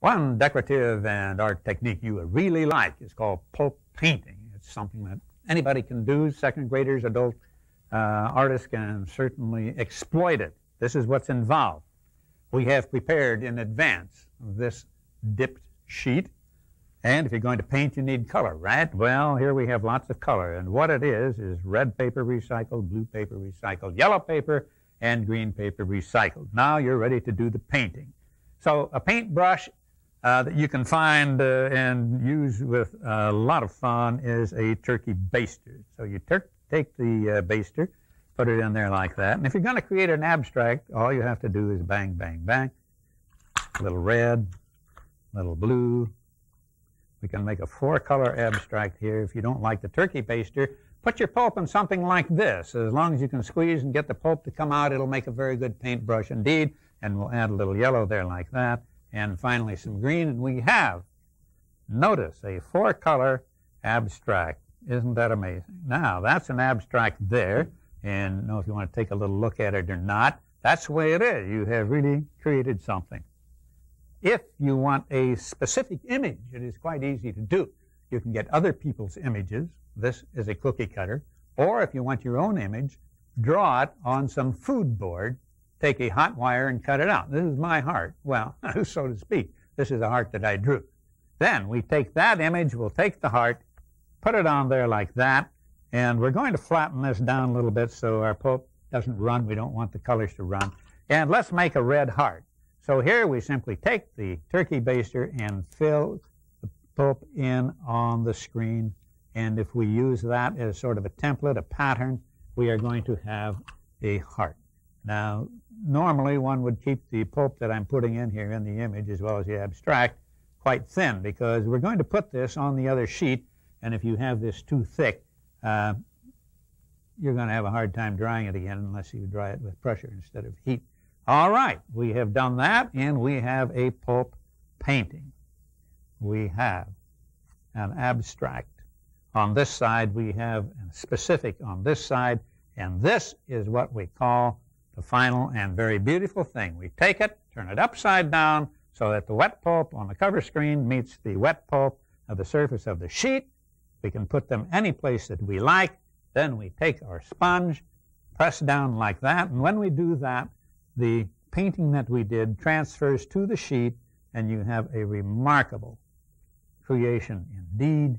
One decorative and art technique you would really like is called pulp painting. It's something that anybody can do. Second graders, adult artists can certainly exploit it. This is what's involved. We have prepared in advance this dipped sheet. And if you're going to paint, you need color, right? Well, here we have lots of color. And what it is red paper recycled, blue paper recycled, yellow paper, and green paper recycled. Now you're ready to do the painting. So a paintbrush that you can find and use with a lot of fun is a turkey baster. So you take the baster, put it in there like that. And if you're going to create an abstract, all you have to do is bang, bang, bang. A little red, a little blue. We can make a 4-color abstract here. If you don't like the turkey baster, put your pulp in something like this. As long as you can squeeze and get the pulp to come out, it'll make a very good paintbrush indeed. And we'll add a little yellow there like that. And finally some green, and we have, notice, a 4-color abstract. Isn't that amazing? Now, that's an abstract there, and I don't know if you want to take a little look at it or not. That's the way it is. You have really created something. If you want a specific image, it is quite easy to do. You can get other people's images. This is a cookie cutter. Or if you want your own image, draw it on some food board. Take a hot wire and cut it out. This is my heart. Well, so to speak. This is a heart that I drew. Then we take that image, we'll take the heart, put it on there like that, and we're going to flatten this down a little bit so our pulp doesn't run. We don't want the colors to run. And let's make a red heart. So here we simply take the turkey baster and fill the pulp in on the screen. And if we use that as sort of a template, a pattern, we are going to have a heart. Now, normally one would keep the pulp that I'm putting in here in the image as well as the abstract quite thin, because we're going to put this on the other sheet, and if you have this too thick, you're going to have a hard time drying it again unless you dry it with pressure instead of heat. All right, we have done that, and we have a pulp painting. We have an abstract. On this side, we have a specific on this side, and this is what we call the final and very beautiful thing. We take it, turn it upside down so that the wet pulp on the cover screen meets the wet pulp of the surface of the sheet. We can put them any place that we like. Then we take our sponge, press down like that, and when we do that, the painting that we did transfers to the sheet, and you have a remarkable creation indeed.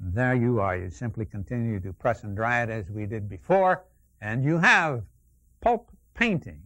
And there you are. You simply continue to press and dry it as we did before, and you have pulp painting.